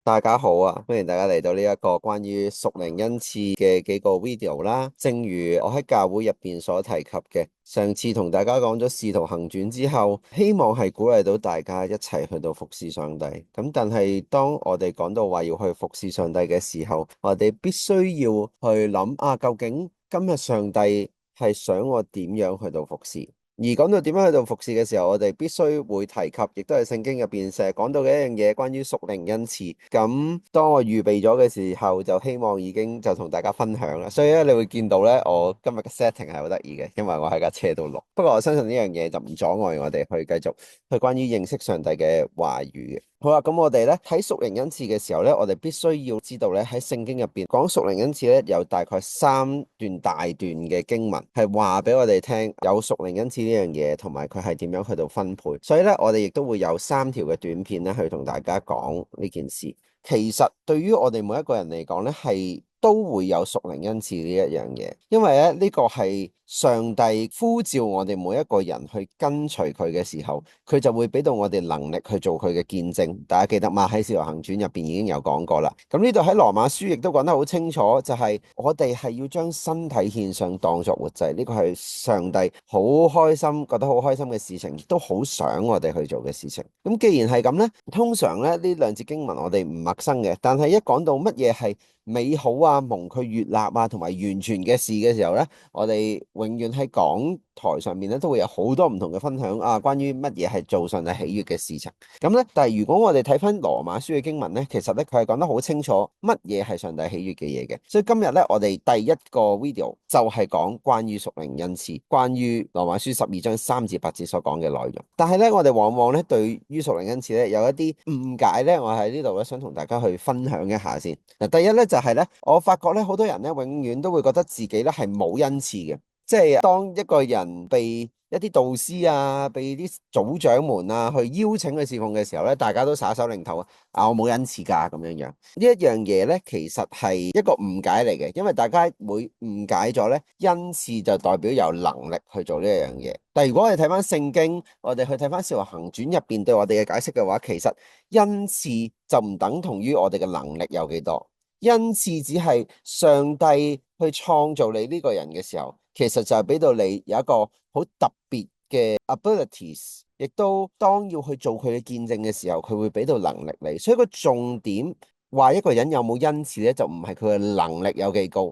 大家好啊，歡迎大家嚟到呢一個關於屬靈恩賜嘅幾個 video 啦。正如我喺教會入邊所提及嘅，上次同大家講咗使徒行傳之後，希望係鼓勵到大家一齊去到服侍上帝。咁但係當我哋講到話要去服侍上帝嘅時候，我哋必須要去諗啊，究竟今日上帝係想我點樣去到服侍？而講到點樣去到服侍嘅時候，我哋必須會提及，亦都係聖經入邊成日講到嘅一樣嘢，關於屬靈恩賜。咁當我預備咗嘅時候，就希望已經就同大家分享啦。所以咧，你會見到咧，我今日嘅 setting 係好得意嘅，因為我喺架車度錄。不過我相信呢樣嘢就唔阻礙我哋去繼續去關於認識上帝嘅話語嘅。好啦，咁我哋咧睇屬靈恩賜嘅時候咧，我哋必須要知道咧，喺聖經入邊講屬靈恩賜咧，有大概3大段嘅經文係話俾我哋聽有屬靈恩賜呢樣嘢，同埋佢係點樣去到分配。所以咧，我哋亦都會有3條嘅短片咧去同大家講呢件事。其實對於我哋每一個人嚟講咧，係都會有屬靈恩賜呢一樣嘢，因為咧呢個係上帝呼召我哋每一個人去跟隨佢嘅時候，佢就會俾到我哋能力去做佢嘅見證。大家記得嘛？喺《使徒行傳》入邊已經有講過啦。咁呢度喺羅馬書亦都講得好清楚，就係我哋係要將身體獻上當作活祭，呢個係上帝好開心、覺得好開心嘅事情，亦都好想我哋去做嘅事情。咁既然係咁呢，通常咧呢兩節經文我哋唔陌生嘅，但係一講到乜嘢係美好啊、蒙佢悅納啊，同埋完全嘅事嘅時候呢，我哋永遠喺講台上面咧都會有好多唔同嘅分享啊，關於乜嘢係做上帝喜悅嘅事情。咁咧，但係如果我哋睇翻羅馬書嘅經文咧，其實咧佢係講得好清楚乜嘢係上帝喜悅嘅嘢嘅。所以今日咧，我哋第一個 video 就係講關於屬靈恩賜，關於羅馬書12章3至8節所講嘅內容。但係咧，我哋往往咧對於屬靈恩賜咧有一啲誤解咧，我喺呢度咧想同大家去分享一下先。嗱，第一咧就係咧，我發覺咧好多人咧永遠都會覺得自己咧係冇恩賜嘅。即係當一個人被一啲導師啊，被啲組長們啊去邀請去侍奉嘅時候咧，大家都耍手擰頭啊，我冇恩賜㗎咁樣樣。呢一樣嘢咧，其實係一個誤解嚟嘅，因為大家會誤解咗咧，恩賜就代表有能力去做呢一樣嘢。但係如果我哋睇翻聖經，我哋去睇翻《使徒行傳》入邊對我哋嘅解釋嘅話，其實恩賜就唔等同於我哋嘅能力有幾多。恩賜只係上帝去創造你呢個人嘅時候，其實就係俾到你有一個好特別嘅 abilities，亦都當要去做佢嘅見證嘅時候，佢會俾到能力你。所以個重點話一個人有冇恩賜咧，就唔係佢嘅能力有幾高，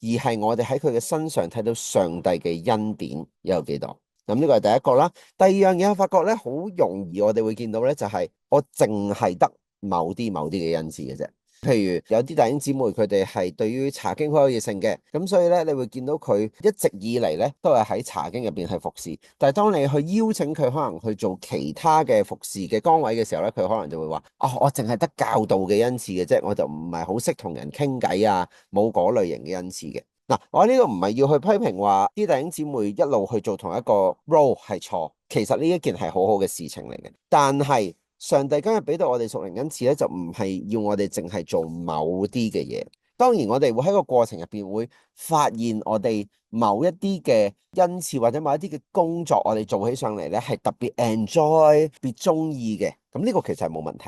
而係我哋喺佢嘅身上睇到上帝嘅恩典有幾多。咁呢個係第一個啦。第二樣嘢我發覺咧，好容易我哋會見到咧，就係我淨係得某啲嘅恩賜嘅啫。譬如有啲弟兄姊妹佢哋係對於查經好有熱誠嘅，咁所以咧你會見到佢一直以嚟咧都係喺查經入邊去服侍。但係當你去邀請佢可能去做其他嘅服侍嘅崗位嘅時候咧，佢可能就會話：哦，我淨係得教導嘅恩賜嘅啫，我就唔係好識同人傾偈啊，冇嗰類型嘅恩賜嘅。嗱，我呢度唔係要去批評話啲弟兄姊妹一路去做同一個 role 係錯，其實呢一件係好好嘅事情嚟嘅，但係。上帝今日俾到我哋屬靈恩賜咧，就唔係要我哋淨係做某啲嘅嘢。當然，我哋會喺個過程入邊會發現我哋某一啲嘅恩賜或者某一啲嘅工作，我哋做起上嚟咧係特別 enjoy、別中意嘅。咁呢個其實係冇問題。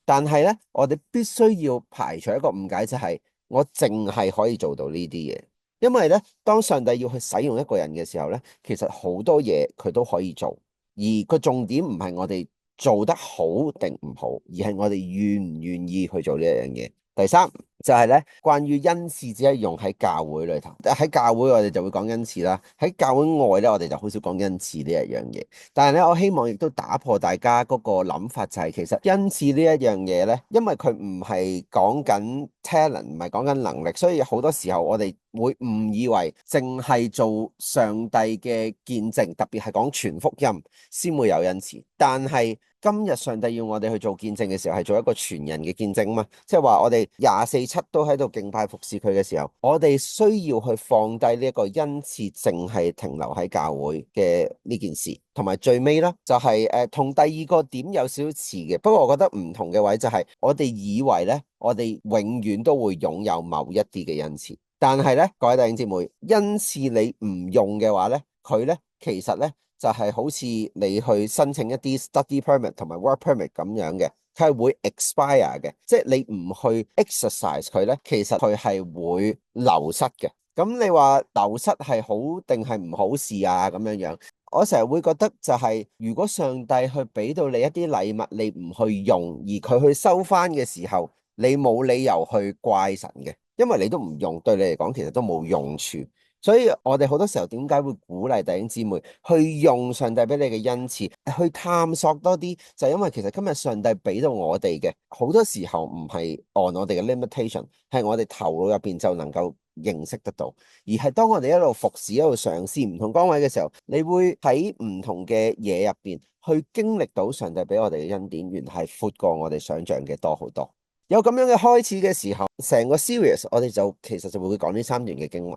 但係咧，我哋必須要排除一個誤解，就係我淨係可以做到呢啲嘢。因為咧，當上帝要去使用一個人嘅時候咧，其實好多嘢佢都可以做，而個重點唔係我哋做得好定唔好，而係我哋願唔願意去做呢一樣嘢。第三就係咧，關於恩賜只係用喺教會裏頭，喺教會我哋就會講恩賜啦，喺教會外咧我哋就好少講恩賜呢一樣嘢。但係咧，我希望亦都打破大家嗰個諗法，就係其實恩賜呢一樣嘢咧，因為佢唔係講緊 talent，唔係講緊能力，所以好多時候我哋會誤以為淨係做上帝嘅見證，特別係講傳福音先會有恩賜。但係今日上帝要我哋去做見證嘅時候，係做一個全人嘅見證嘛，即係話我哋24/7都喺度敬拜服侍佢嘅時候，我哋需要去放低呢一個恩賜，淨係停留喺教會嘅呢件事。同埋最尾啦，就係同第二個點有少少似嘅，不過我覺得唔同嘅位就係我哋以為咧，我哋永遠都會擁有某一啲嘅恩賜，但係咧，各位弟兄姊妹，恩賜你唔用嘅話咧，佢咧其實咧就係好似你去申請一啲 study permit 同埋 work permit 咁樣嘅，佢係會 expire 嘅，即係你唔去 exercise 佢咧，其實佢係會流失嘅。咁你話流失係好定係唔好事啊？咁樣樣，我成日會覺得就係，如果上帝去俾到你一啲禮物，你唔去用，而佢去收翻嘅時候，你冇理由去怪神嘅，因為你都唔用，對你嚟講其實都冇用處。所以我哋好多時候點解會鼓勵弟兄姊妹去用上帝俾你嘅恩賜，去探索多啲，就係因為其實今日上帝俾到我哋嘅好多時候唔係按我哋嘅 limitation，係我哋頭腦入邊就能夠認識得到，而係當我哋一路服侍一路嘗試唔同崗位嘅時候，你會喺唔同嘅嘢入邊去經歷到上帝俾我哋嘅恩典，原來係闊過我哋想象嘅多好多。有咁樣嘅開始嘅時候，成個 series 我哋就其實就會講呢三段嘅經文。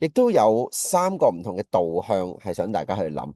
亦都有三個唔同嘅導向，係想大家去諗。而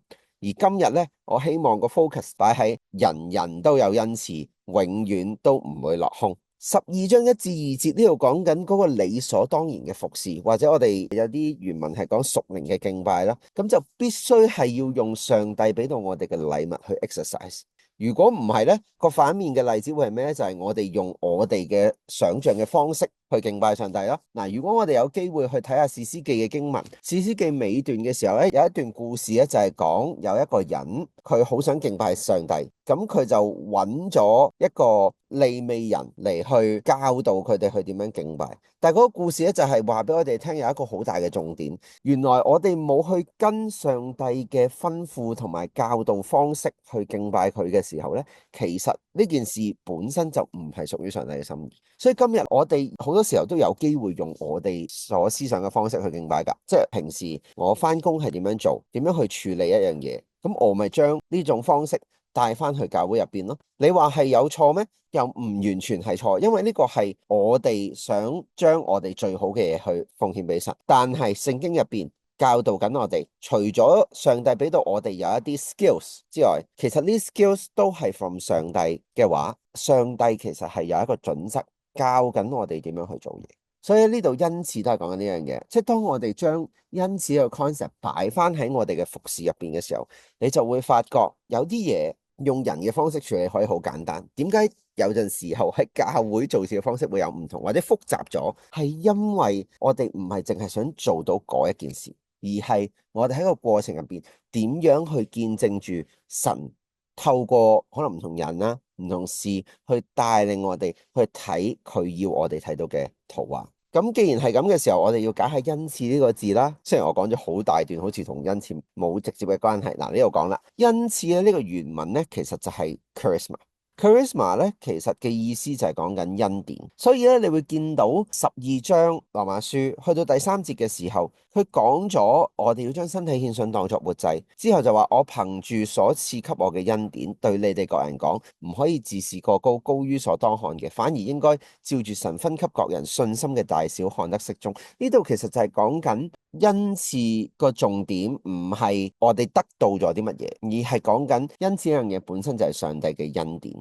今日呢，我希望個 focus 擺喺人人都有恩賜，永遠都唔會落空。12章1至2節呢度講緊嗰個理所當然嘅服侍，或者我哋有啲原文係講屬靈嘅敬拜啦，咁就必須係要用上帝俾到我哋嘅禮物去 exercise。如果唔係呢，個反面嘅例子會係咩呢？就係我哋用我哋嘅想象嘅方式去敬拜上帝咯。嗱，如果我哋有機會去睇下士師記嘅經文，士師記尾段嘅時候咧，有一段故事咧，就係講有一個人佢好想敬拜上帝，咁佢就揾咗一個利未人嚟去教導佢哋去點樣敬拜。但係嗰個故事咧，就係話俾我哋聽有一個好大嘅重點，原來我哋冇去跟上帝嘅吩咐同埋教導方式去敬拜佢嘅時候咧，其實呢件事本身就唔係屬於上帝嘅心意。所以今日我哋好多時候都有機會用我哋所思想嘅方式去敬拜㗎，即係平時我返工係點樣做，點樣去處理一樣嘢，咁我咪將呢種方式帶翻去教會入邊咯。你話係有錯咩？又唔完全係錯，因為呢個係我哋想將我哋最好嘅嘢去奉獻俾神。但係聖經入邊教導緊我哋，除咗上帝俾到我哋有一啲 skills 之外，其實呢 skills 都係 from 上帝嘅話，上帝其實係有一個準則教緊我哋點樣去做嘢。所以呢度恩賜都係講緊呢樣嘢，即係當我哋將恩賜嘅 concept 擺翻喺我哋嘅服侍入邊嘅時候，你就會發覺有啲嘢用人嘅方式處理可以好簡單。點解有陣時候喺教會做事嘅方式會有唔同或者複雜咗？係因為我哋唔係淨係想做到嗰一件事，而係我哋喺個過程入邊點樣去見證住神透過可能唔同人啦、唔同事去帶領我哋去睇佢要我哋睇到嘅圖畫。咁既然係咁嘅時候，我哋要解下恩賜呢個字啦。雖然我講咗好大段，好似同恩賜冇直接嘅關係。嗱，呢度講啦，恩賜咧呢個原文咧其實就係 charisma。charisma 咧其實嘅意思就係講緊恩典。所以咧你會見到12章羅馬書去到第3節嘅時候，佢講咗我哋要將身體獻上當作活祭，之後就話我憑住所賜給我嘅恩典，對你哋各人講，唔可以自視過高，高於所當看嘅，反而應該照住神分給各人信心嘅大小看得適中。呢度其實就係講緊恩賜個重點，唔係我哋得到咗啲乜嘢，而係講緊恩賜呢樣嘢本身就係上帝嘅恩典。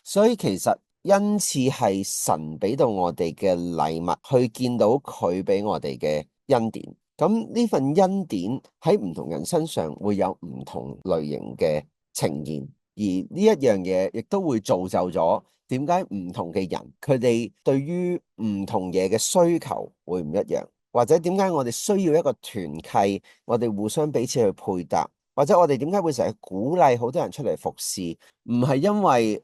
所以其實恩賜係神俾到我哋嘅禮物，去見到佢俾我哋嘅恩典。咁呢份恩典喺唔同人身上會有唔同類型嘅呈現，而呢一樣嘢亦都會造就咗點解唔同嘅人佢哋對於唔同嘢嘅需求會唔一樣，或者點解我哋需要一個團契，我哋互相彼此去配搭。或者我哋點解會成日鼓勵好多人出嚟服侍？唔係因為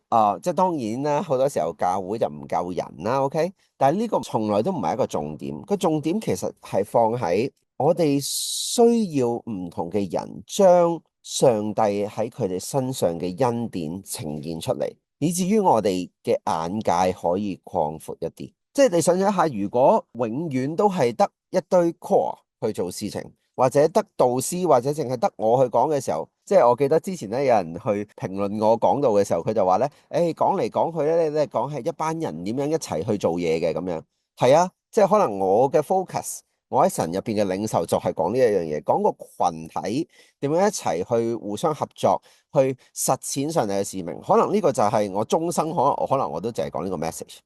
即係當然啦，好多時候教會就唔夠人啦，OK？但係呢個從來都唔係一個重點。個重點其實係放喺我哋需要唔同嘅人將上帝喺佢哋身上嘅恩典呈現出嚟，以至於我哋嘅眼界可以擴闊一啲。即係你想象一下，如果永遠都係得一堆 core 去做事情，或者得導師，或者淨係得我去講嘅時候，即係我記得之前咧有人去評論我講道嘅時候，佢就話咧，誒講嚟講去咧，你咧講係一班人點樣一齊去做嘢嘅咁樣。係啊，即係可能我嘅 focus，我喺神入邊嘅領受就係講呢一樣嘢，講個群體點樣一齊去互相合作，去實踐上帝嘅使命。可能呢個就係我終生可能我都淨係講呢個 message。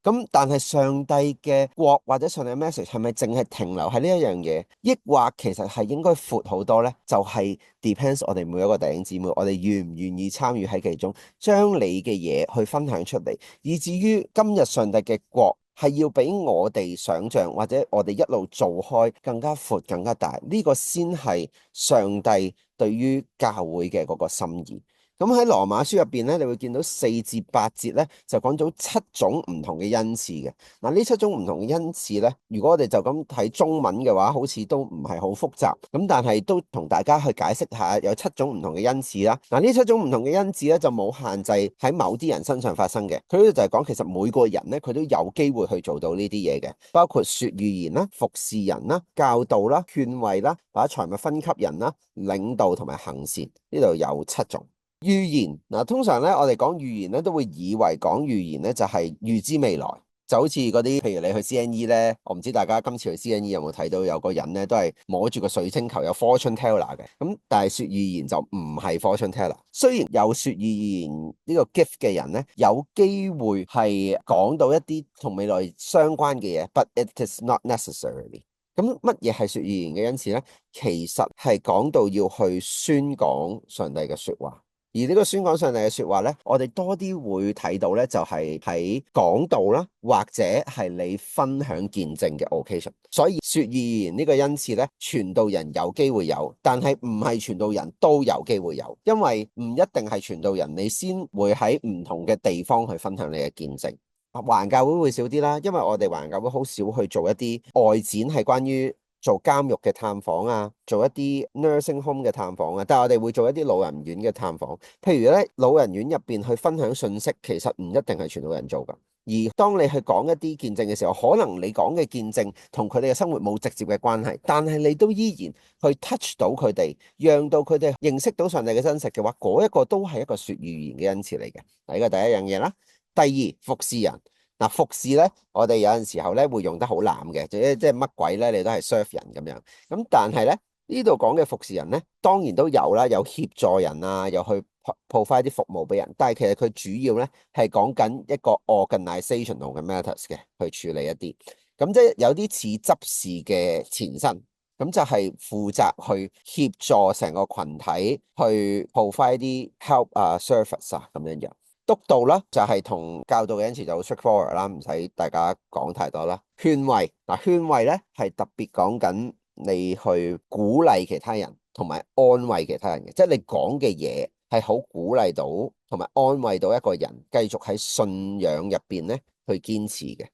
咁但係上帝嘅國或者上帝嘅 message 係咪淨係停留喺呢一樣嘢，抑或其實係應該闊好多呢？就係 depends 我哋每一個弟兄姊妹，我哋願唔願意參與喺其中，將你嘅嘢去分享出嚟，以至於今日上帝嘅國係要比我哋想象或者我哋一路做開更加闊、更加大，呢個先係上帝對於教會嘅嗰個心意。咁喺羅馬書入邊咧，你會見到4至8節咧，就講到7種唔同嘅恩賜嘅。嗱，呢7種唔同嘅恩賜咧，如果我哋就咁睇中文嘅話，好似都唔係好複雜。咁但係都同大家去解釋下，有7種唔同嘅恩賜啦。嗱，呢7種唔同嘅恩賜咧，就冇限制喺某啲人身上發生嘅。佢呢度就係講，其實每個人咧，佢都有機會去做到呢啲嘢嘅，包括說預言啦、服侍人啦、教導啦、勸慰啦、把財物分給人啦、領導同埋行善。呢度有7種。預言嗱，通常咧我哋講預言咧，都會以為講預言咧就係預知未來，就好似嗰啲，譬如你去 CNE 咧，我唔知大家今次去 CNE 有冇睇到有個人咧都係摸住個水晶球有 fortune teller 嘅，咁但係說預言就唔係 fortune teller。雖然有說預言呢個 gift 嘅人咧，有機會係講到一啲同未來相關嘅嘢，but it is not necessarily。咁乜嘢係說預言嘅恩賜咧？其實係講到要去宣講上帝嘅說話。而呢個宣講上帝嘅說話咧，我哋多啲會睇到咧，就係喺講道啦，或者係你分享見證嘅 occasion。所以說預言呢個恩賜咧，傳道人有機會有，但係唔係傳道人都有機會有，因為唔一定係傳道人你先會喺唔同嘅地方去分享你嘅見證。華人教會會少啲啦，因為我哋華人教會好少去做一啲外展，係關於做監獄嘅探訪啊，做一啲 nursing home 嘅探訪啊，但係我哋會做一啲老人院嘅探訪。譬如咧，老人院入邊去分享信息，其實唔一定係傳道人做㗎。而當你去講一啲見證嘅時候，可能你講嘅見證同佢哋嘅生活冇直接嘅關係，但係你都依然去 touch 到佢哋，讓到佢哋認識到上帝嘅真實嘅話，嗰一個都係一個說預言嘅恩賜嚟嘅。呢個第一樣嘢啦。第二，服侍人。嗱，服侍咧，我哋有陣時候咧會用得好濫嘅，即係乜鬼咧，你都係 serve 人咁樣。咁但係咧，呢度講嘅服侍人咧，當然都有啦，有協助人啊，有去 provide 啲服務俾人。但係其實佢主要咧係講緊一個 organizational 嘅 matters 嘅，去處理一啲。咁即係有啲似執事嘅前身，咁就係負責去協助成個群體去 provide 啲 help 啊 service 啊咁樣樣。督導啦，就係同教導嘅恩賜就好 straightforward 啦，唔使大家講太多啦。勸慰嗱，勸慰咧係特別講緊你去鼓勵其他人，同埋安慰其他人嘅，即係你講嘅嘢係好鼓勵到，同埋安慰到一個人繼續喺信仰入邊咧去堅持嘅。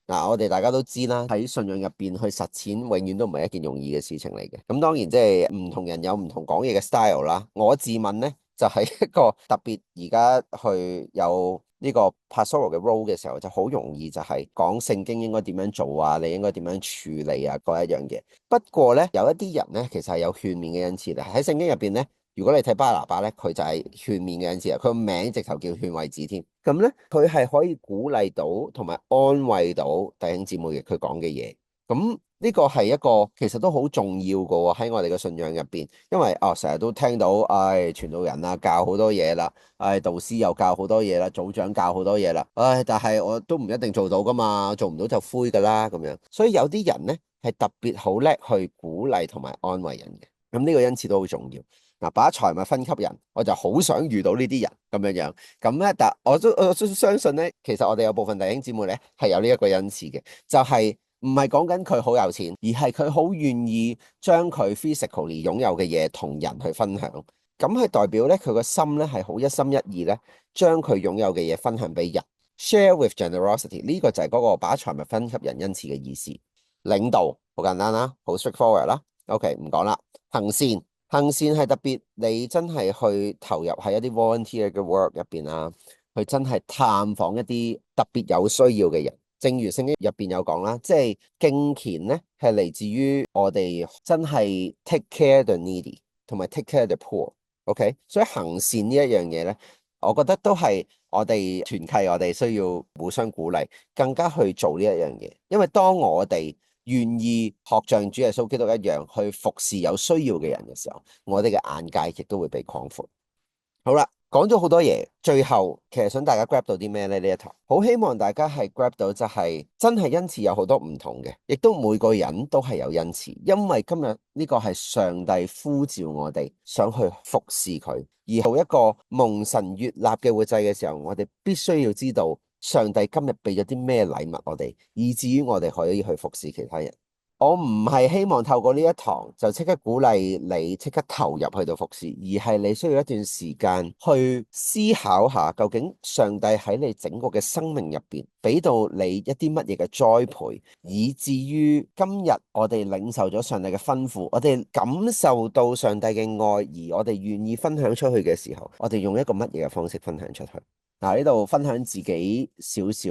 嗱，我哋大家都知啦，喺信仰入邊去實踐，永遠都唔係一件容易嘅事情嚟嘅。咁當然即係唔同人有唔同講嘢嘅 style 啦。我自問咧，就係一個特別而家去有呢個 pastoral 嘅 role 嘅時候，就好容易就係講聖經應該點樣做啊，你應該點樣處理啊嗰一樣嘢。不過咧，有一啲人咧，其實係有勸勉嘅恩賜嘅。喺聖經入邊咧，如果你睇巴拿巴咧，佢就係勸勉嘅恩賜啊，佢個名直頭叫勸慰子添。咁咧，佢係可以鼓勵到同埋安慰到弟兄姊妹嘅佢講嘅嘢。咁呢個係一個其實都好重要嘅喎，喺我哋嘅信仰入邊，因為成日都聽到，傳道人啊教好多嘢啦，導師又教好多嘢啦，組長教好多嘢啦，但係我都唔一定做到噶嘛，做唔到就灰噶啦咁樣。所以有啲人咧係特別好叻去鼓勵同埋安慰人嘅，咁呢個恩賜都好重要。嗱，把財物分給人，我就好想遇到呢啲人咁樣樣。咁咧，但我都相信咧，其實我哋有部分弟兄姊妹咧係有呢一個恩賜嘅，就係唔係講緊佢好有錢，而係佢好願意將佢 physically 擁有嘅嘢同人去分享。咁係代表咧佢個心咧係好一心一意咧，將佢擁有嘅嘢分享俾人。Share with generosity 呢個就係嗰個把財物分給人恩賜嘅意思。領導好簡單啦，好 straightforward 啦。OK，唔講啦。行善。行善係特別，你真係去投入喺一啲 volunteer 嘅 work 入邊啊，去真係探訪一啲特別有需要嘅人。正如聖經入邊有講啦，即係敬虔咧係嚟自於我哋真係 take care the needy 同埋 take care the poor。OK，所以行善呢一樣嘢咧，我覺得都係我哋團契，我哋需要互相鼓勵，更加去做呢一樣嘢。因為當我哋願意學像主耶穌基督一樣去服侍有需要嘅人嘅時候，我哋嘅眼界亦都會被擴闊。好啦，講咗好多嘢，最後其實想大家 grab 到啲咩呢？呢一堂好希望大家係 grab 到就係真係恩賜有好多唔同嘅，亦都每個人都係有恩賜，因為今日呢個係上帝呼召我哋想去服侍佢，而做一個蒙神悅納嘅活祭嘅時候，我哋必須要知道上帝今日俾咗啲咩禮物我哋，以至於我哋可以去服侍其他人。我唔係希望透過呢一堂就即刻鼓勵你即刻投入去到服侍，而係你需要一段時間去思考下，究竟上帝喺你整個嘅生命入邊俾到你一啲乜嘢嘅栽培，以至於今日我哋領受咗上帝嘅吩咐，我哋感受到上帝嘅愛，而我哋願意分享出去嘅時候，我哋用一個乜嘢嘅方式分享出去？嗱，呢度分享自己少少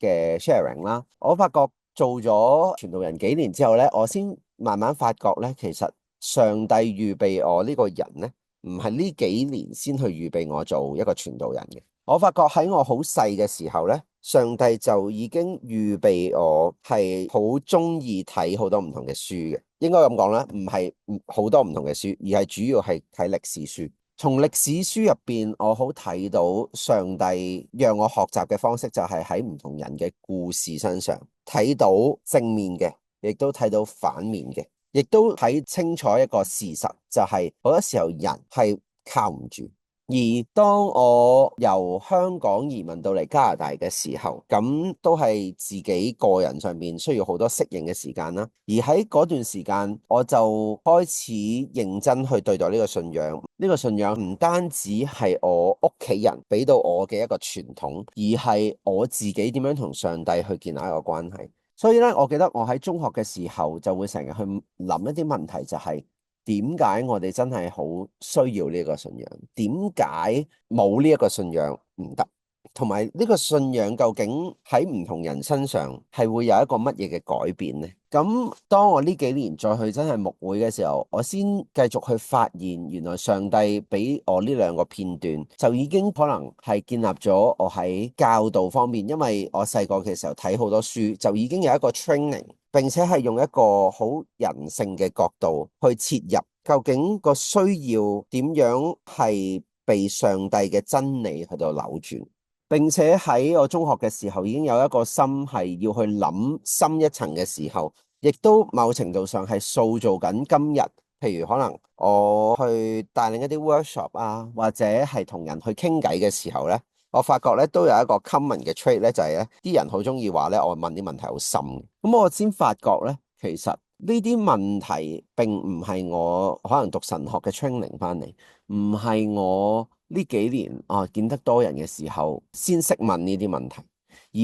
嘅 sharing 啦，我發覺。做咗傳道人幾年之後呢，我先慢慢發覺呢，其實上帝預備我呢個人呢，唔係呢幾年先去預備我做一個傳道人嘅。我發覺喺我好細嘅時候呢，上帝就已經預備我係好中意睇好多唔同嘅書嘅。應該咁講啦，唔係好多唔同嘅書，而係主要係睇歷史書。從歷史書入邊，我好睇到上帝讓我學習嘅方式，就係喺唔同人嘅故事身上睇到正面嘅，亦都睇到反面嘅，亦都睇清楚一個事實，就係好多時候人係靠唔住。而當我由香港移民到嚟加拿大嘅時候，咁都係自己個人上面需要好多適應嘅時間啦。而喺嗰段時間，我就開始認真去對待呢個信仰。呢個信仰唔單止係我屋企人俾到我嘅一個傳統，而係我自己點樣同上帝去建立一個關係。所以咧，我記得我喺中學嘅時候就會成日去諗一啲問題，就係點解我哋真係好需要呢個信仰？點解冇呢一個信仰唔得？同埋呢個信仰究竟喺唔同人身上係會有一個乜嘢嘅改變呢？咁當我呢幾年再去真係牧會嘅時候，我先繼續去發現，原來上帝俾我呢兩個片段就已經可能係建立咗我喺教導方面，因為我細個嘅時候睇好多書，就已經有一個 training，並且係用一個好人性嘅角度去切入，究竟個需要點樣係被上帝嘅真理去到扭轉。並且喺我中學嘅時候已經有一個心係要去諗深一層嘅時候，亦都某程度上係塑造緊今日。譬如可能我去帶領一啲 workshop 啊，或者係同人去傾偈嘅時候呢，我發覺咧都有一個 common 嘅 trait 咧，就係咧啲人好中意話咧我問啲問題好深。咁我先發覺咧，其實呢啲問題並唔係我可能讀神學嘅 training 翻嚟，唔係我呢幾年見得多人嘅時候先識問呢啲問題，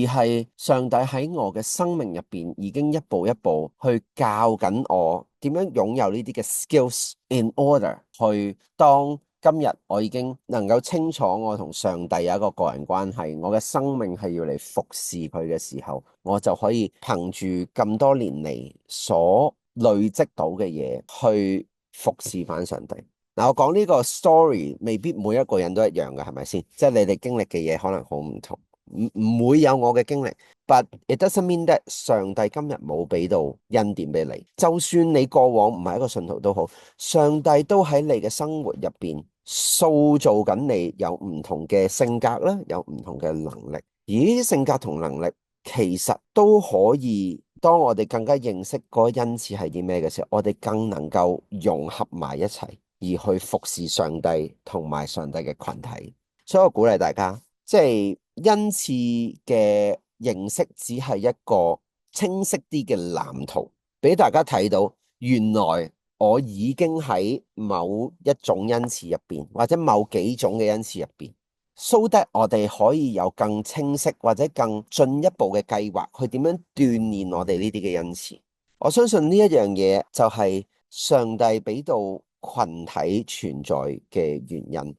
而係上帝喺我嘅生命入邊已經一步一步去教緊我點樣擁有呢啲嘅 skills in order 去當今日我已經能夠清楚我同上帝有一個個人關係，我嘅生命係要嚟服侍佢嘅時候，我就可以憑住咁多年嚟所累積到嘅嘢去服侍翻上帝。嗱，我講呢個 story 未必每一個人都一樣嘅，係咪先？即係你哋經歷嘅嘢可能好唔同，唔會有我嘅經歷。But it doesn't mean that 上帝今日冇俾到恩典俾你。就算你過往唔係一個信徒都好，上帝都喺你嘅生活入邊塑造緊你有唔同嘅性格啦，有唔同嘅能力。而呢啲性格同能力其實都可以，當我哋更加認識嗰個恩賜係啲咩嘅時候，我哋更能夠融合埋一齊，而去服侍上帝同埋上帝嘅群體。所以我鼓勵大家，即係恩賜嘅認識只係一個清晰啲嘅藍圖，俾大家睇到原來我已經喺某一種恩賜入邊，或者某幾種嘅恩賜入邊，so that 我哋可以有更清晰或者更進一步嘅計劃去點樣鍛煉我哋呢啲嘅恩賜。我相信呢一樣嘢就係上帝俾到群體存在嘅原因，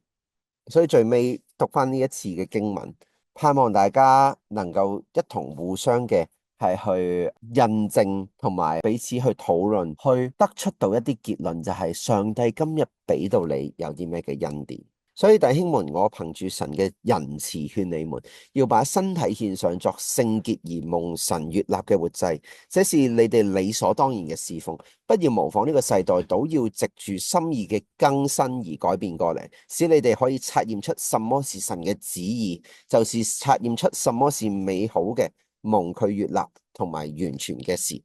所以最尾讀翻呢一次嘅經文，盼望大家能夠一同互相嘅係去印證同埋彼此去討論，去得出到一啲結論，就係上帝今日俾到你有啲咩嘅恩典。所以弟兄們，我憑住神嘅仁慈勸你們，要把身體獻上作聖潔而蒙神悅納嘅活祭，這是你哋理所當然嘅侍奉。不要模仿呢個世代，倒要藉住心意嘅更新而改變過嚟，使你哋可以察驗出什麼是神嘅旨意，就是察驗出什麼是美好嘅、蒙佢悅納同埋完全嘅事。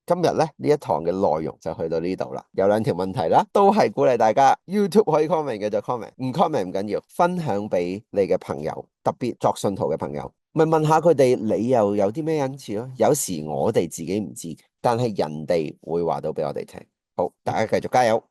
今日咧呢一堂嘅內容就去到呢度啦，有兩條問題啦，都係鼓勵大家 YouTube 可以 comment 嘅就 comment，唔 comment 唔緊要，分享俾你嘅朋友，特別作信徒嘅朋友，咪問下佢哋你又有啲咩恩賜咯？有時我哋自己唔知，但係人哋會話到俾我哋聽。好，大家繼續加油。